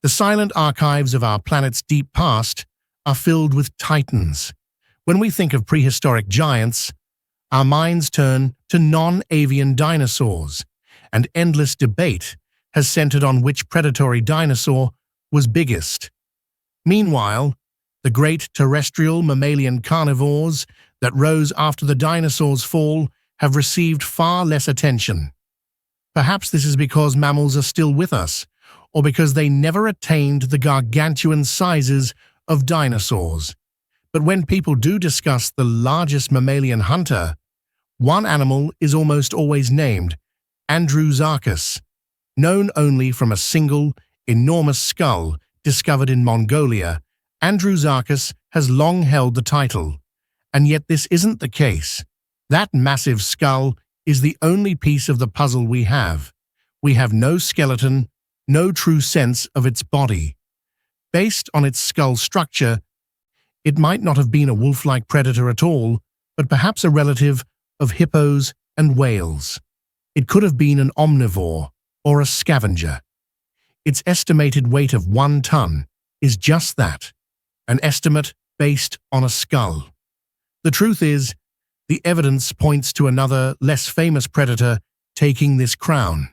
The silent archives of our planet's deep past are filled with titans. When we think of prehistoric giants, our minds turn to non-avian dinosaurs, and endless debate has centered on which predatory dinosaur was biggest. Meanwhile, the great terrestrial mammalian carnivores that rose after the dinosaurs' fall have received far less attention. Perhaps this is because mammals are still with us, or because they never attained the gargantuan sizes of dinosaurs. But when people do discuss the largest mammalian hunter, one animal is almost always named, Andrewsarchus. Known only from a single, enormous skull discovered in Mongolia, Andrewsarchus has long held the title. And yet this isn't the case. That massive skull is the only piece of the puzzle we have. We have no skeleton, no true sense of its body. Based on its skull structure, it might not have been a wolf-like predator at all, but perhaps a relative of hippos and whales. It could have been an omnivore or a scavenger. Its estimated weight of 1 ton is just that, an estimate based on a skull. The truth is, the evidence points to another, less famous predator taking this crown.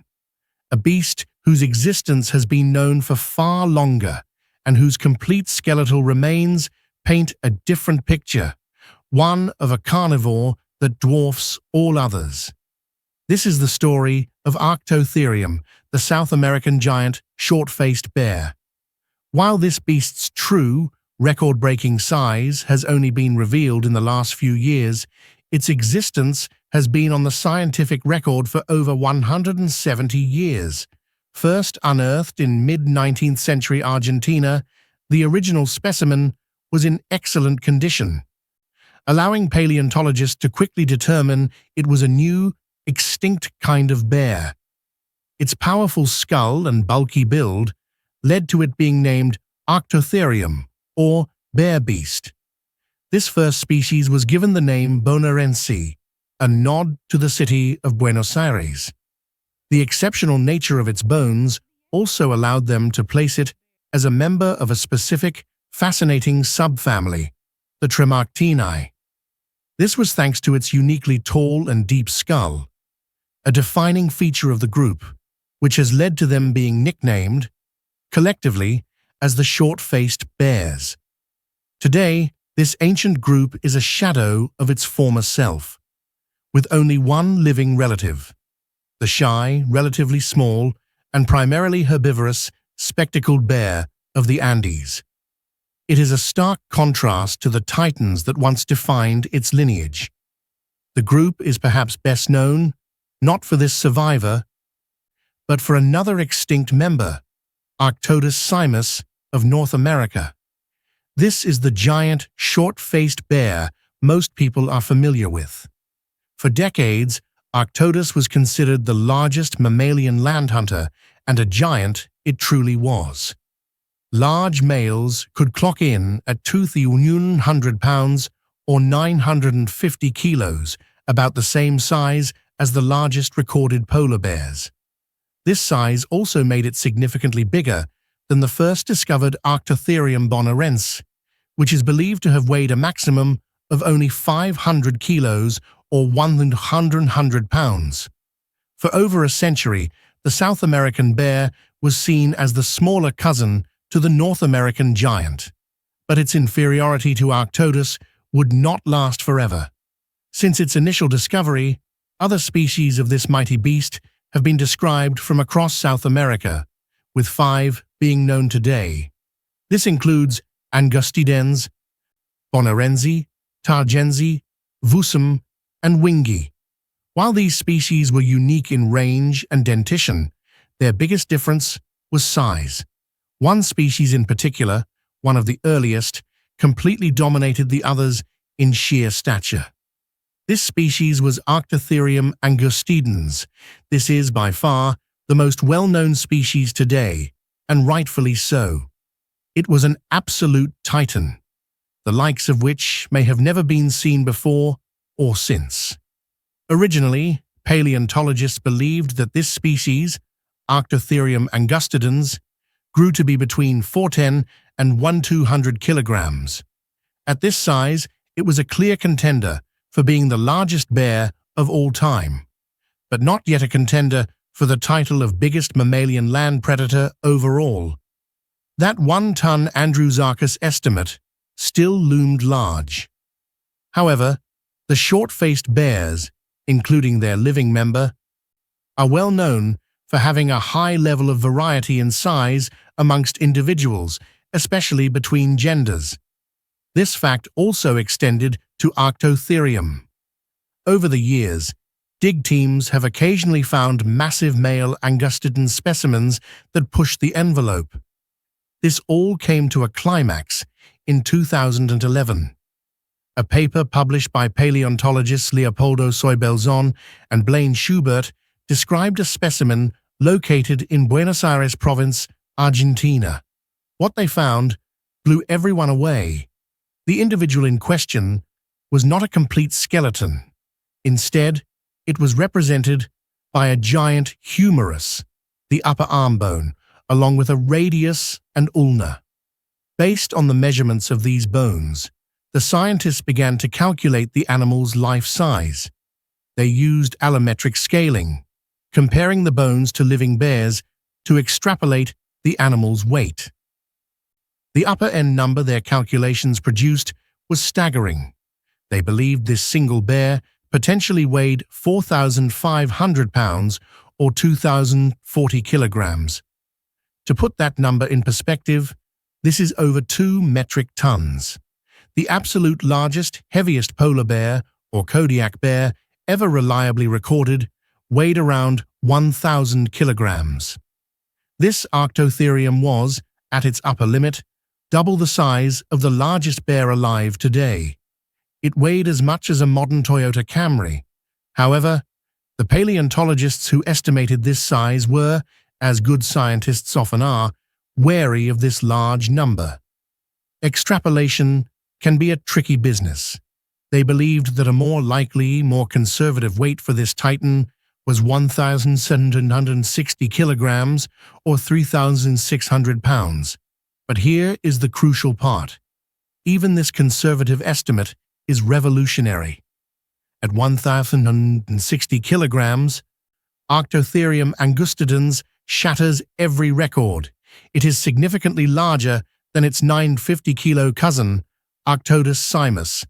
A beast whose existence has been known for far longer and whose complete skeletal remains paint a different picture, one of a carnivore that dwarfs all others. This is the story of Arctotherium, the South American giant short-faced bear. While this beast's true, record-breaking size has only been revealed in the last few years, its existence has been on the scientific record for over 170 years. First unearthed in mid-19th century Argentina, the original specimen was in excellent condition, allowing paleontologists to quickly determine it was a new, extinct kind of bear. Its powerful skull and bulky build led to it being named Arctotherium, or bear beast. This first species was given the name bonaerense, a nod to the city of Buenos Aires. The exceptional nature of its bones also allowed them to place it as a member of a specific, fascinating subfamily, the Tremarctinae. This was thanks to its uniquely tall and deep skull, a defining feature of the group, which has led to them being nicknamed, collectively, as the short-faced bears. Today, this ancient group is a shadow of its former self, with only one living relative, the shy, relatively small, and primarily herbivorous, spectacled bear of the Andes. It is a stark contrast to the titans that once defined its lineage. The group is perhaps best known, not for this survivor, but for another extinct member, Arctodus simus of North America. This is the giant, short-faced bear most people are familiar with. For decades, Arctodus was considered the largest mammalian land hunter, and a giant it truly was. Large males could clock in at 200 pounds or 950 kilos, about the same size as the largest recorded polar bears. This size also made it significantly bigger than the first discovered Arctotherium bonaerense, which is believed to have weighed a maximum of only 500 kilos or 100 pounds. For over a century, the South American bear was seen as the smaller cousin to the North American giant, but its inferiority to Arctodus would not last forever. Since its initial discovery, other species of this mighty beast have been described from across South America, with 5 being known today. This includes angustidens, bonaerense, targense, vusum, and wingi. While these species were unique in range and dentition, their biggest difference was size. One species in particular, one of the earliest, completely dominated the others in sheer stature. This species was Arctotherium angustidens. This is, by far, the most well-known species today, and rightfully so. It was an absolute titan, the likes of which may have never been seen before or since. Originally, paleontologists believed that this species, Arctotherium angustidens, grew to be between 410 and 1200 kilograms. At this size, it was a clear contender for being the largest bear of all time, but not yet a contender for the title of biggest mammalian land predator overall. That 1-ton Andrewsarchus estimate still loomed large. However, the short-faced bears, including their living member, are well known for having a high level of variety in size amongst individuals, especially between genders. This fact also extended to Arctotherium. Over the years, dig teams have occasionally found massive male angustidens specimens that pushed the envelope. This all came to a climax in 2011. A paper published by paleontologists Leopoldo Soy-Belzon and Blaine Schubert described a specimen located in Buenos Aires province, Argentina. What they found blew everyone away. The individual in question was not a complete skeleton. Instead, it was represented by a giant humerus, the upper arm bone, along with a radius and ulna. Based on the measurements of these bones, the scientists began to calculate the animal's life size. They used allometric scaling, comparing the bones to living bears to extrapolate the animal's weight. The upper end number their calculations produced was staggering. They believed this single bear potentially weighed 4,500 pounds or 2,040 kilograms. To put that number in perspective, this is over 2 metric tons. The absolute largest, heaviest polar bear, or Kodiak bear, ever reliably recorded, weighed around 1,000 kilograms. This Arctotherium was, at its upper limit, double the size of the largest bear alive today. It weighed as much as a modern Toyota Camry. However, the paleontologists who estimated this size were, as good scientists often are, wary of this large number. Extrapolation can be a tricky business. They believed that a more likely, more conservative weight for this titan was 1,760 kilograms or 3,600 pounds. But here is the crucial part. Even this conservative estimate is revolutionary. At 1,060 kilograms, Arctotherium angustidens shatters every record. It is significantly larger than its 950-kilo cousin, Arctodus simus.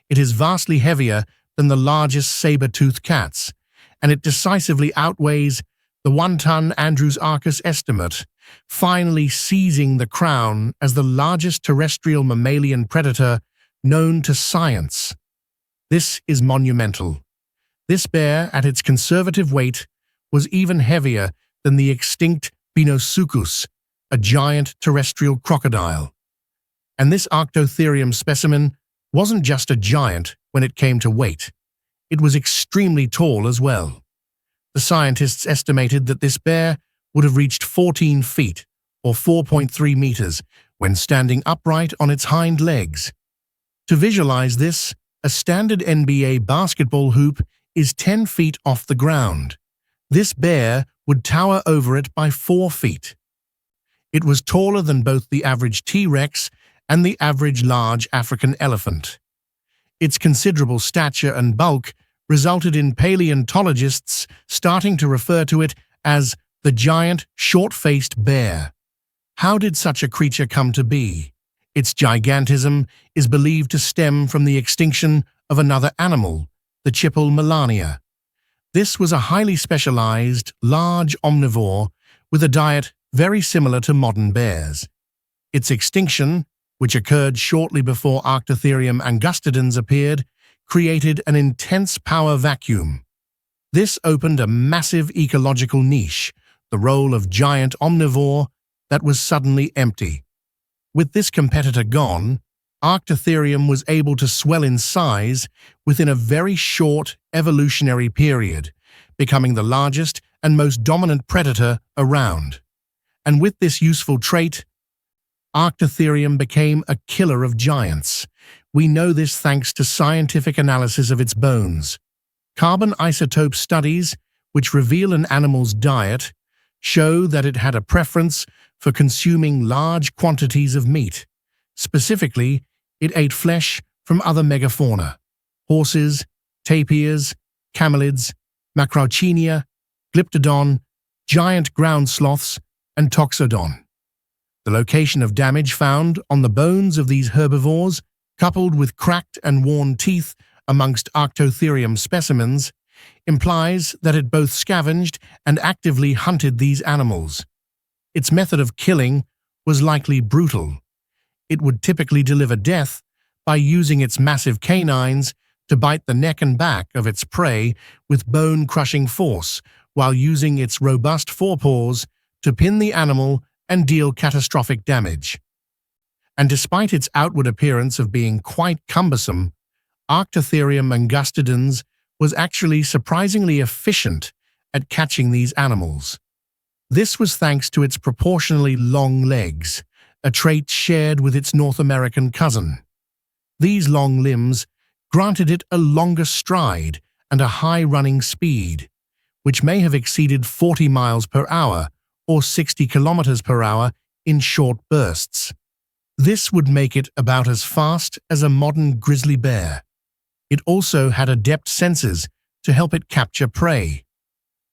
It is vastly heavier than the largest saber-toothed cats, and it decisively outweighs the 1-ton Andrewsarchus estimate, finally seizing the crown as the largest terrestrial mammalian predator known to science. This is monumental. This bear, at its conservative weight, was even heavier than the extinct Binosuchus, a giant terrestrial crocodile. And this Arctotherium specimen wasn't just a giant when it came to weight. It was extremely tall as well. The scientists estimated that this bear would have reached 14 feet, or 4.3 meters, when standing upright on its hind legs. To visualize this, a standard NBA basketball hoop is 10 feet off the ground. This bear would tower over it by 4 feet. It was taller than both the average T-Rex and the average large African elephant. Its considerable stature and bulk resulted in paleontologists starting to refer to it as the giant short-faced bear. How did such a creature come to be? Its gigantism is believed to stem from the extinction of another animal, the Chippal melania. This was a highly specialized, large omnivore with a diet very similar to modern bears. Its extinction, which occurred shortly before Arctotherium angustidens appeared, created an intense power vacuum. This opened a massive ecological niche, the role of giant omnivore, that was suddenly empty. With this competitor gone, Arctotherium was able to swell in size within a very short evolutionary period, becoming the largest and most dominant predator around. And with this useful trait, Arctotherium became a killer of giants. We know this thanks to scientific analysis of its bones. Carbon isotope studies, which reveal an animal's diet, show that it had a preference for consuming large quantities of meat. Specifically, it ate flesh from other megafauna: horses, tapirs, camelids, macrauchenia, glyptodon, giant ground sloths, and toxodon. The location of damage found on the bones of these herbivores, coupled with cracked and worn teeth amongst Arctotherium specimens, implies that it both scavenged and actively hunted these animals. Its method of killing was likely brutal. It would typically deliver death by using its massive canines to bite the neck and back of its prey with bone-crushing force, while using its robust forepaws to pin the animal and deal catastrophic damage. And despite its outward appearance of being quite cumbersome, Arctotherium angustidens was actually surprisingly efficient at catching these animals. This was thanks to its proportionally long legs, a trait shared with its North American cousin. These long limbs granted it a longer stride and a high running speed, which may have exceeded 40 miles per hour or 60 kilometers per hour in short bursts. This would make it about as fast as a modern grizzly bear. It also had adept senses to help it capture prey.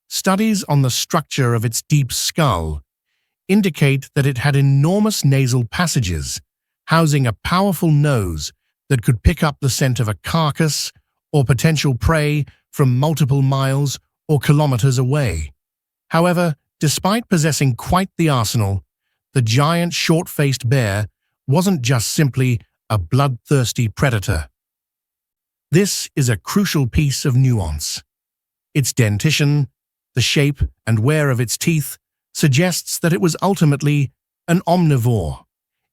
Studies on the structure of its deep skull indicate that it had enormous nasal passages, housing a powerful nose that could pick up the scent of a carcass or potential prey from multiple miles or kilometers away. However, despite possessing quite the arsenal, the giant short-faced bear wasn't just simply a bloodthirsty predator. This is a crucial piece of nuance. Its dentition, the shape and wear of its teeth, suggests that it was ultimately an omnivore.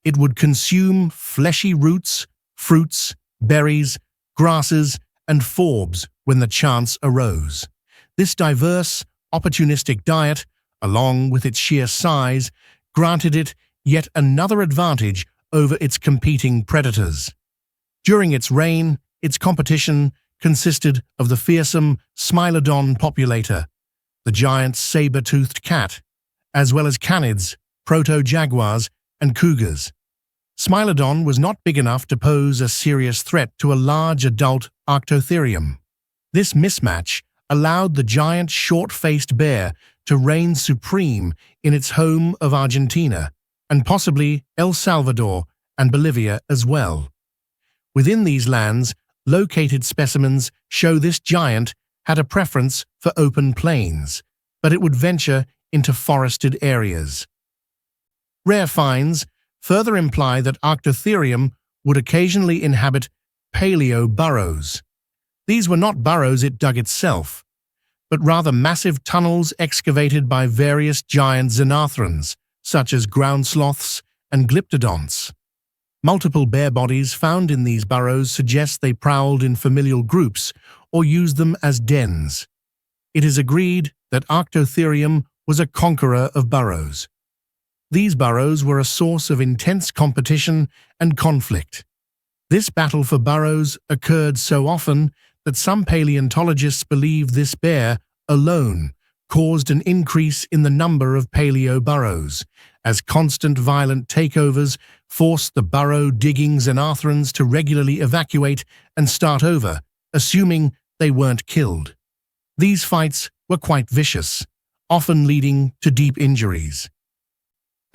It would consume fleshy roots, fruits, berries, grasses, and forbs when the chance arose. This diverse, opportunistic diet, along with its sheer size, granted it yet another advantage over its competing predators. During its reign, its competition consisted of the fearsome Smilodon populator, the giant saber-toothed cat, as well as canids, proto-jaguars, and cougars. Smilodon was not big enough to pose a serious threat to a large adult Arctotherium. This mismatch allowed the giant short-faced bear to reign supreme in its home of Argentina, and possibly El Salvador and Bolivia as well. Within these lands, located specimens show this giant had a preference for open plains, but it would venture into forested areas. Rare finds further imply that Arctotherium would occasionally inhabit paleo burrows. These were not burrows it dug itself, but rather massive tunnels excavated by various giant xenarthrans, such as ground sloths and glyptodonts. Multiple bear bodies found in these burrows suggest they prowled in familial groups or used them as dens. It is agreed that Arctotherium was a conqueror of burrows. These burrows were a source of intense competition and conflict. This battle for burrows occurred so often that some paleontologists believe this bear alone caused an increase in the number of paleo burrows, as constant violent takeovers forced the burrow-digging xenarthrans to regularly evacuate and start over, assuming they weren't killed. These fights were quite vicious, often leading to deep injuries.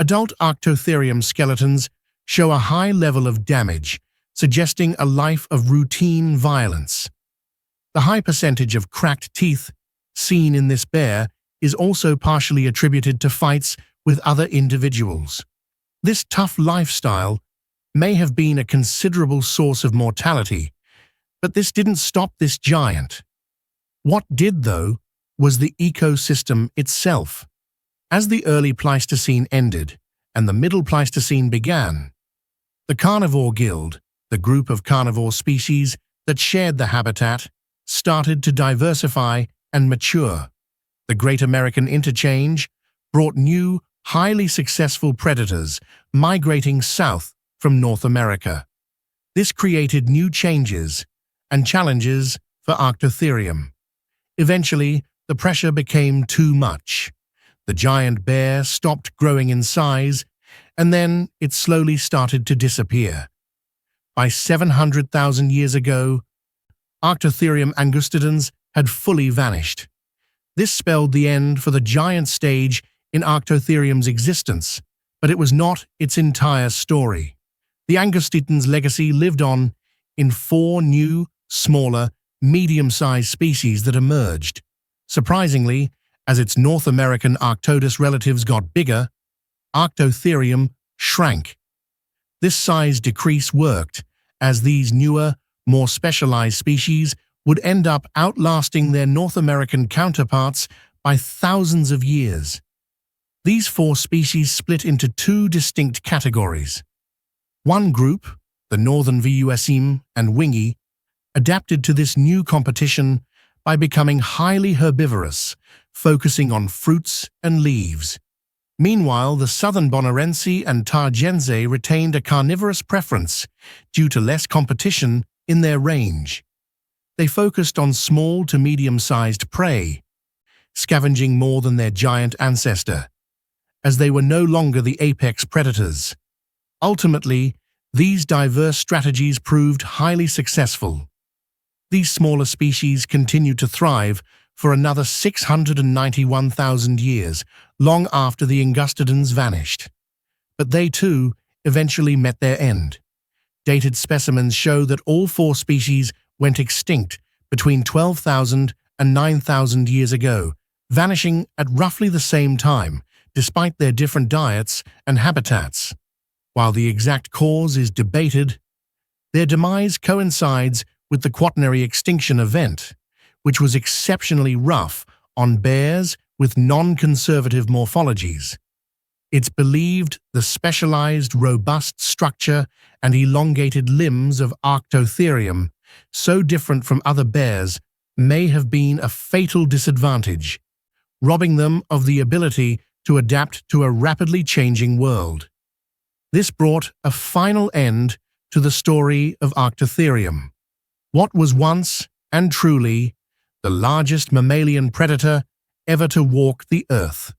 Adult Arctotherium skeletons show a high level of damage, suggesting a life of routine violence. The high percentage of cracked teeth seen in this bear is also partially attributed to fights with other individuals. This tough lifestyle may have been a considerable source of mortality, but this didn't stop this giant. What did, though, was the ecosystem itself. As the early Pleistocene ended and the Middle Pleistocene began, the Carnivore Guild, the group of carnivore species that shared the habitat, started to diversify and mature. The Great American Interchange brought new, highly successful predators migrating south from North America. This created new changes and challenges for Arctotherium. Eventually, the pressure became too much. The giant bear stopped growing in size, and then it slowly started to disappear. By 700,000 years ago, Arctotherium angustidens had fully vanished. This spelled the end for the giant stage in Arctotherium's existence, but it was not its entire story. The angustidens' legacy lived on in 4 new, smaller, medium-sized species that emerged. Surprisingly, as its North American Arctodus relatives got bigger, Arctotherium shrank. This size decrease worked, as these newer, more specialized species would end up outlasting their North American counterparts by thousands of years. These 4 species split into 2 distinct categories. One group, the northern VUSM and wingy, adapted to this new competition by becoming highly herbivorous, focusing on fruits and leaves. Meanwhile, the southern Bonaerense and Targense retained a carnivorous preference due to less competition in their range. They focused on small to medium-sized prey, scavenging more than their giant ancestor, as they were no longer the apex predators. Ultimately, these diverse strategies proved highly successful. These smaller species continued to thrive for another 691,000 years, long after the angustidens vanished. But they, too, eventually met their end. Dated specimens show that all 4 species went extinct between 12,000 and 9,000 years ago, vanishing at roughly the same time, despite their different diets and habitats. While the exact cause is debated, their demise coincides with the Quaternary extinction event, which was exceptionally rough on bears with non-conservative morphologies. It's believed the specialized, robust structure and elongated limbs of Arctotherium, so different from other bears, may have been a fatal disadvantage, robbing them of the ability to adapt to a rapidly changing world. This brought a final end to the story of Arctotherium, what was once, and truly, the largest mammalian predator ever to walk the earth.